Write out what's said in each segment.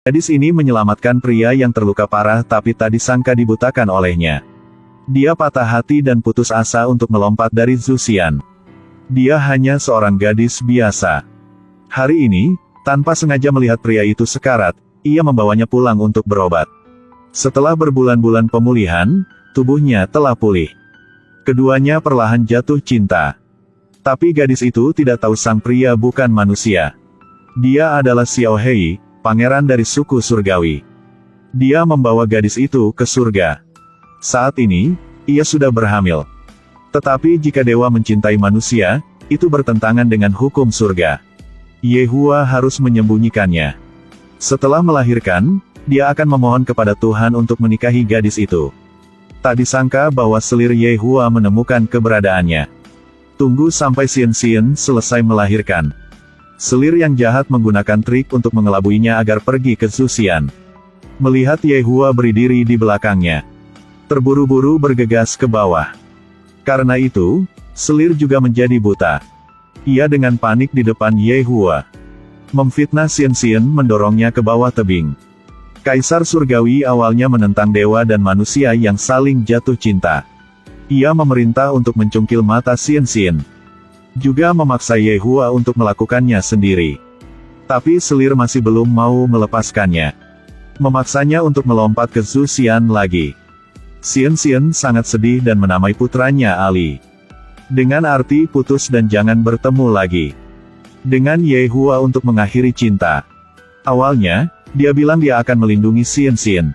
Gadis ini menyelamatkan pria yang terluka parah tapi tak disangka dibutakan olehnya. Dia patah hati dan putus asa untuk melompat dari Zuxian. Dia hanya seorang gadis biasa. Hari ini, tanpa sengaja melihat pria itu sekarat, ia membawanya pulang untuk berobat. Setelah berbulan-bulan pemulihan, tubuhnya telah pulih. Keduanya perlahan jatuh cinta. Tapi gadis itu tidak tahu sang pria bukan manusia. Dia adalah Xiao Hei, pangeran dari suku surgawi. Dia membawa gadis itu ke surga. Saat ini, ia sudah berhamil. Tetapi jika dewa mencintai manusia, itu bertentangan dengan hukum surga. Ye Hua harus menyembunyikannya. Setelah melahirkan, dia akan memohon kepada Tuhan untuk menikahi gadis itu. Tak disangka bahwa selir Ye Hua menemukan keberadaannya. Tunggu sampai Xian selesai melahirkan. Selir yang jahat menggunakan trik untuk mengelabuinya agar pergi ke Zuxian. Melihat Ye Hua berdiri di belakangnya, terburu-buru bergegas ke bawah. Karena itu, selir juga menjadi buta. Ia dengan panik di depan Ye Hua. Memfitnah Xian mendorongnya ke bawah tebing. Kaisar surgawi awalnya menentang dewa dan manusia yang saling jatuh cinta. Ia memerintah untuk mencungkil mata Xian. Juga memaksa Ye Hua untuk melakukannya sendiri. Tapi selir masih belum mau melepaskannya. Memaksanya untuk melompat ke Zuxian lagi. Xian sangat sedih dan menamai putranya Ali. Dengan arti putus dan jangan bertemu lagi. Dengan Ye Hua untuk mengakhiri cinta. Awalnya, dia bilang dia akan melindungi Xian.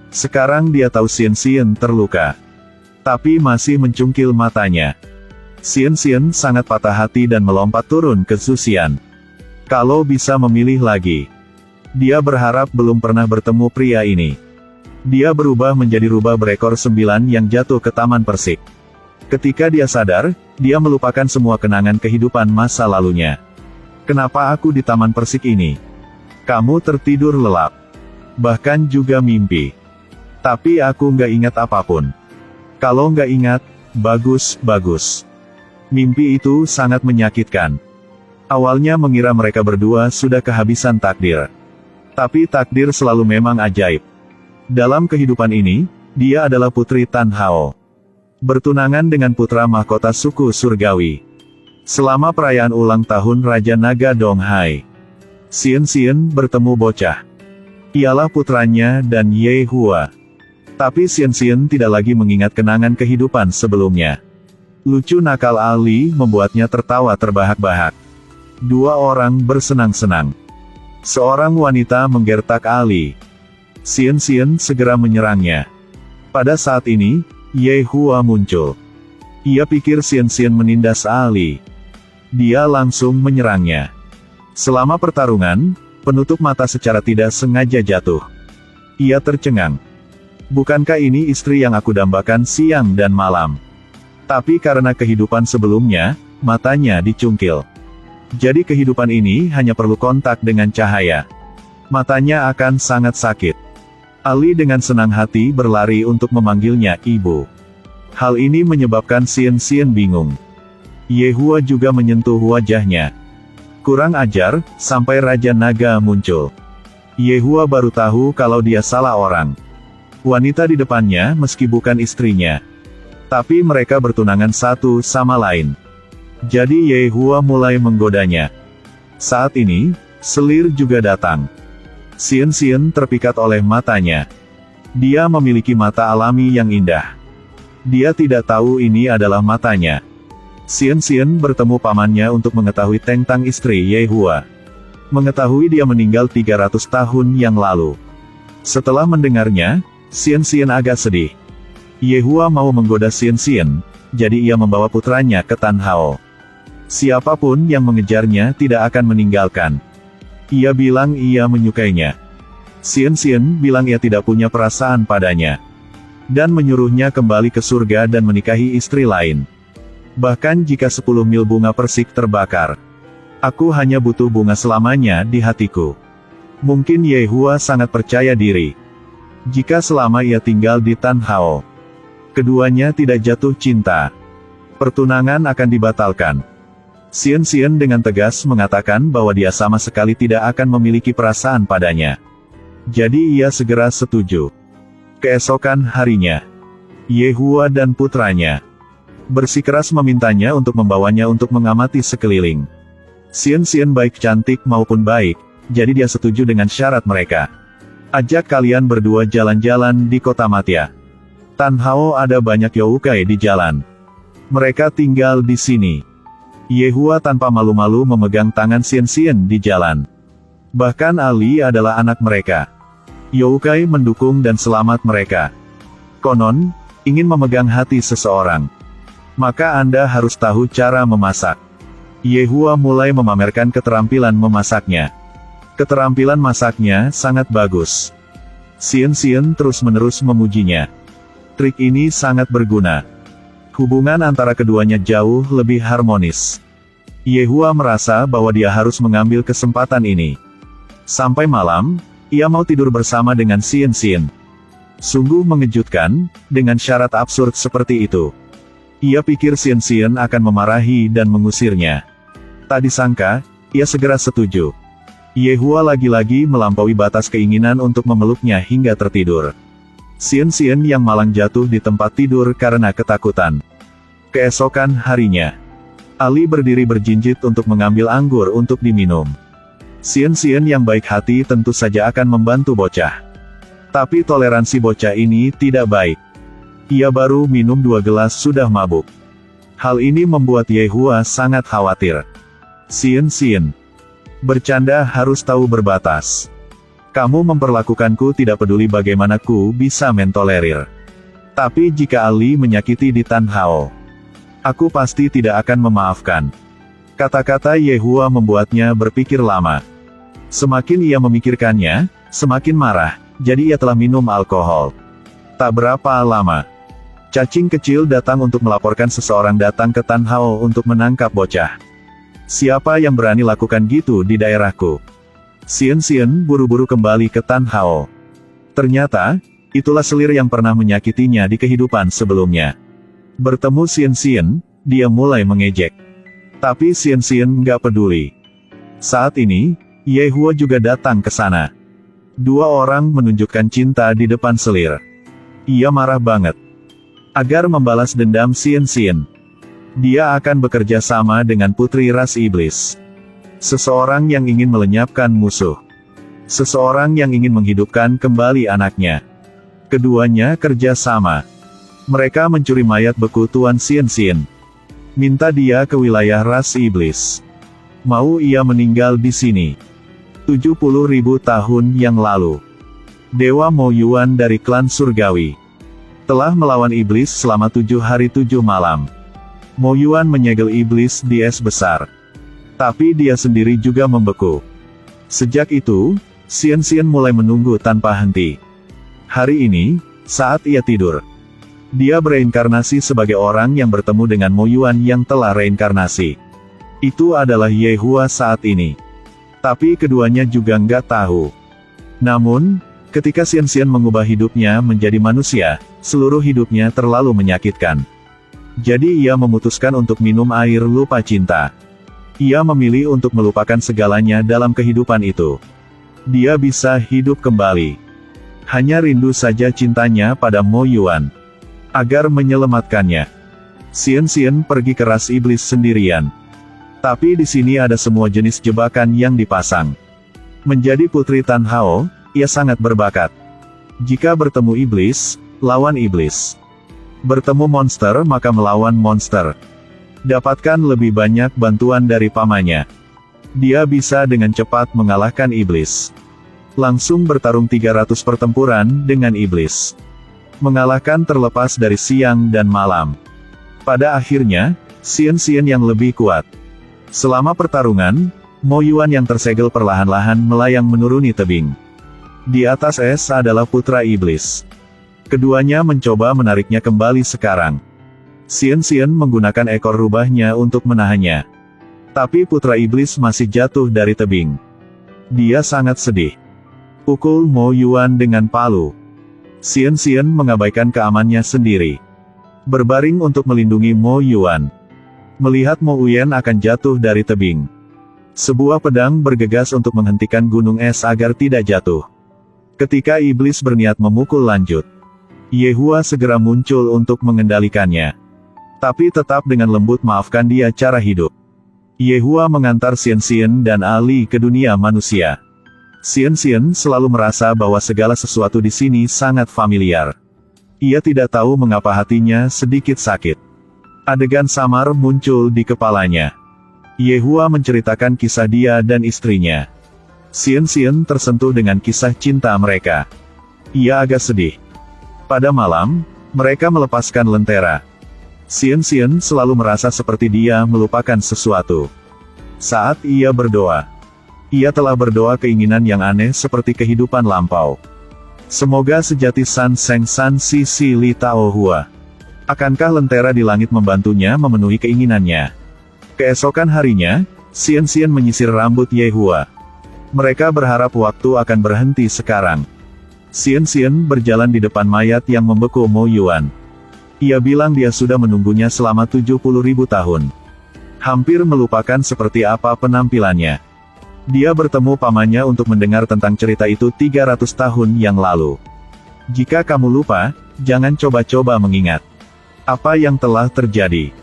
Sekarang dia tahu Xian terluka. Tapi masih mencungkil matanya. Xian sangat patah hati dan melompat turun ke Zuxian. Kalau bisa memilih lagi. Dia berharap belum pernah bertemu pria ini. Dia berubah menjadi rubah berekor 9 yang jatuh ke Taman Persik. Ketika dia sadar, dia melupakan semua kenangan kehidupan masa lalunya. Kenapa aku di Taman Persik ini? Kamu tertidur lelap. Bahkan juga mimpi. Tapi aku nggak ingat apapun. Kalau nggak ingat, bagus. Mimpi itu sangat menyakitkan. Awalnya mengira mereka berdua sudah kehabisan takdir. Tapi takdir selalu memang ajaib. Dalam kehidupan ini, dia adalah putri Tan Hao. Bertunangan dengan putra mahkota suku surgawi. Selama perayaan ulang tahun Raja Naga Donghai, Xian bertemu bocah. Ialah putranya dan Ye Hua. Tapi Xian tidak lagi mengingat kenangan kehidupan sebelumnya. Lucu nakal Ali membuatnya tertawa terbahak-bahak. Dua orang bersenang-senang. Seorang wanita menggertak Ali. Xian segera menyerangnya. Pada saat ini, Ye Hua muncul. Ia pikir Xian menindas Ali. Dia langsung menyerangnya. Selama pertarungan, penutup mata secara tidak sengaja jatuh. Ia tercengang. Bukankah ini istri yang aku dambakan siang dan malam? Tapi karena kehidupan sebelumnya, matanya dicungkil. Jadi kehidupan ini hanya perlu kontak dengan cahaya. Matanya akan sangat sakit. Ali dengan senang hati berlari untuk memanggilnya ibu. Hal ini menyebabkan Xian bingung. Ye Hua juga menyentuh wajahnya. Kurang ajar, sampai Raja Naga muncul. Ye Hua baru tahu kalau dia salah orang. Wanita di depannya meski bukan istrinya. Tapi mereka bertunangan satu sama lain. Jadi Ye Hua mulai menggodanya. Saat ini, selir juga datang. Xian terpikat oleh matanya. Dia memiliki mata alami yang indah. Dia tidak tahu ini adalah matanya. Xian bertemu pamannya untuk mengetahui tentang istri Ye Hua. Mengetahui dia meninggal 300 tahun yang lalu. Setelah mendengarnya, Xian agak sedih. Ye Hua mau menggoda Xian, jadi ia membawa putranya ke Tan Hao. Siapapun yang mengejarnya tidak akan meninggalkan. Ia bilang ia menyukainya. Xian bilang ia tidak punya perasaan padanya. Dan menyuruhnya kembali ke surga dan menikahi istri lain. Bahkan jika 10 mil bunga persik terbakar. Aku hanya butuh bunga selamanya di hatiku. Mungkin Ye Hua sangat percaya diri. Jika selama ia tinggal di Tan Hao, keduanya tidak jatuh cinta, pertunangan akan dibatalkan. Xian dengan tegas mengatakan bahwa dia sama sekali tidak akan memiliki perasaan padanya. Jadi ia segera setuju. Keesokan harinya, Yehua dan putranya bersikeras memintanya untuk membawanya untuk mengamati sekeliling. Xian baik cantik maupun baik, jadi dia setuju dengan syarat mereka. Ajak kalian berdua jalan-jalan di kota Matya. Tan Hao ada banyak yokai di jalan. Mereka tinggal di sini. Yehua tanpa malu-malu memegang tangan Xian di jalan. Bahkan Ali adalah anak mereka. Yokai mendukung dan selamat mereka. Konon, ingin memegang hati seseorang, maka Anda harus tahu cara memasak. Yehua mulai memamerkan keterampilan memasaknya. Keterampilan masaknya sangat bagus. Xian terus-menerus memujinya. Trik ini sangat berguna. Hubungan antara keduanya jauh lebih harmonis. Yehua merasa bahwa dia harus mengambil kesempatan ini. Sampai malam, ia mau tidur bersama dengan Xian. Sungguh mengejutkan, dengan syarat absurd seperti itu. Ia pikir Xian akan memarahi dan mengusirnya. Tak disangka, ia segera setuju. Yehua lagi-lagi melampaui batas keinginan untuk memeluknya hingga tertidur. Xian yang malang jatuh di tempat tidur karena ketakutan. Keesokan harinya, Ali berdiri berjinjit untuk mengambil anggur untuk diminum. Xian yang baik hati tentu saja akan membantu bocah. Tapi toleransi bocah ini tidak baik. Ia baru minum 2 gelas sudah mabuk. Hal ini membuat Yehua sangat khawatir. Xian, bercanda harus tahu berbatas. Kamu memperlakukanku tidak peduli bagaimana ku bisa mentolerir. Tapi jika Ali menyakiti di Tan Hao, aku pasti tidak akan memaafkan. Kata-kata Yehua membuatnya berpikir lama. Semakin ia memikirkannya, semakin marah, jadi ia telah minum alkohol. Tak berapa lama, cacing kecil datang untuk melaporkan seseorang datang ke Tan Hao untuk menangkap bocah. Siapa yang berani lakukan gitu di daerahku? Xian buru-buru kembali ke Tan Hao. Ternyata, itulah selir yang pernah menyakitinya di kehidupan sebelumnya. Bertemu Xian, dia mulai mengejek. Tapi Xian nggak peduli. Saat ini, Yehua juga datang ke sana. 2 orang menunjukkan cinta di depan selir. Ia marah banget. Agar membalas dendam Xian, dia akan bekerja sama dengan putri ras iblis. Seseorang yang ingin melenyapkan musuh. Seseorang yang ingin menghidupkan kembali anaknya. Keduanya kerja sama. Mereka mencuri mayat beku Tuan Xian. Minta dia ke wilayah ras iblis. Mau ia meninggal di sini. 70.000 tahun yang lalu, Dewa Mo Yuan dari klan surgawi telah melawan iblis selama 7 hari 7 malam. Mo Yuan menyegel iblis di es besar. Tapi dia sendiri juga membeku. Sejak itu, Xian mulai menunggu tanpa henti. Hari ini, saat ia tidur, dia bereinkarnasi sebagai orang yang bertemu dengan Mo Yuan yang telah reinkarnasi. Itu adalah Yehua saat ini. Tapi keduanya juga nggak tahu. Namun, ketika Xian mengubah hidupnya menjadi manusia, seluruh hidupnya terlalu menyakitkan. Jadi ia memutuskan untuk minum air lupa cinta. Ia memilih untuk melupakan segalanya dalam kehidupan itu. Dia bisa hidup kembali. Hanya rindu saja cintanya pada Mo Yuan. Agar menyelamatkannya, Xian pergi ke ras iblis sendirian. Tapi di sini ada semua jenis jebakan yang dipasang. Menjadi putri Tan Hao, ia sangat berbakat. Jika bertemu iblis, lawan iblis. Bertemu monster maka melawan monster. Dapatkan lebih banyak bantuan dari pamannya. Dia bisa dengan cepat mengalahkan iblis. Langsung bertarung 300 pertempuran dengan iblis. Mengalahkan terlepas dari siang dan malam. Pada akhirnya, Xian yang lebih kuat. Selama pertarungan, Mo Yuan yang tersegel perlahan-lahan melayang menuruni tebing. Di atas es adalah putra iblis. Keduanya mencoba menariknya kembali sekarang. Xian menggunakan ekor rubahnya untuk menahannya. Tapi putra iblis masih jatuh dari tebing. Dia sangat sedih. Pukul Mo Yuan dengan palu. Xian mengabaikan keamanannya sendiri. Berbaring untuk melindungi Mo Yuan. Melihat Mo Yuan akan jatuh dari tebing. Sebuah pedang bergegas untuk menghentikan gunung es agar tidak jatuh. Ketika iblis berniat memukul lanjut, Yehua segera muncul untuk mengendalikannya. Tapi tetap dengan lembut maafkan dia cara hidup. Yehua mengantar Xian dan Ali ke dunia manusia. Xian selalu merasa bahwa segala sesuatu di sini sangat familiar. Ia tidak tahu mengapa hatinya sedikit sakit. Adegan samar muncul di kepalanya. Yehua menceritakan kisah dia dan istrinya. Xian tersentuh dengan kisah cinta mereka. Ia agak sedih. Pada malam, mereka melepaskan lentera. Xian selalu merasa seperti dia melupakan sesuatu. Saat ia berdoa, ia telah berdoa keinginan yang aneh seperti kehidupan lampau. Semoga sejati San Seng San Si Si Li Tao Hua. Akankah lentera di langit membantunya memenuhi keinginannya? Keesokan harinya, Xian menyisir rambut Yehua. Mereka berharap waktu akan berhenti sekarang. Xian berjalan di depan mayat yang membeku Mo Yuan. Ia bilang dia sudah menunggunya selama 70.000 tahun. Hampir melupakan seperti apa penampilannya. Dia bertemu pamannya untuk mendengar tentang cerita itu 300 tahun yang lalu. Jika kamu lupa, jangan coba-coba mengingat apa yang telah terjadi.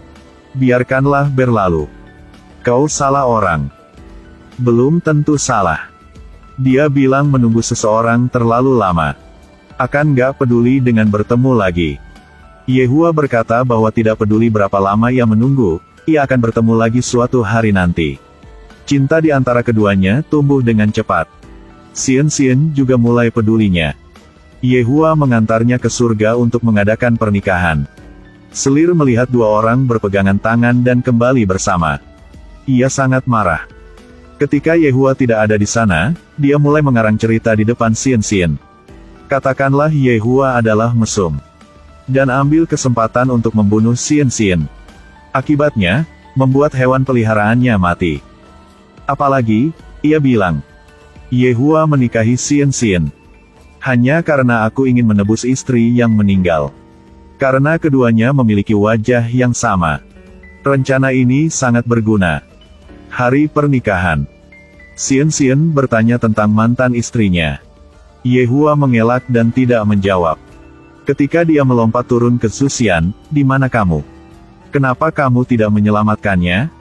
Biarkanlah berlalu. Kau salah orang. Belum tentu salah. Dia bilang menunggu seseorang terlalu lama. Akan gak peduli dengan bertemu lagi. Yehua berkata bahwa tidak peduli berapa lama ia menunggu, ia akan bertemu lagi suatu hari nanti. Cinta di antara keduanya tumbuh dengan cepat. Xian juga mulai pedulinya. Yehua mengantarnya ke surga untuk mengadakan pernikahan. Selir melihat dua orang berpegangan tangan dan kembali bersama. Ia sangat marah. Ketika Yehua tidak ada di sana, dia mulai mengarang cerita di depan Xian. Katakanlah Yehua adalah mesum. Dan ambil kesempatan untuk membunuh Xian. Akibatnya, membuat hewan peliharaannya mati. Apalagi, ia bilang, Yehua menikahi Xian. Hanya karena aku ingin menebus istri yang meninggal. Karena keduanya memiliki wajah yang sama. Rencana ini sangat berguna. Hari pernikahan. Xian bertanya tentang mantan istrinya. Yehua mengelak dan tidak menjawab. Ketika dia melompat turun ke Zuxian, di mana kamu? Kenapa kamu tidak menyelamatkannya?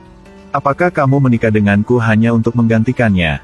Apakah kamu menikah denganku hanya untuk menggantikannya?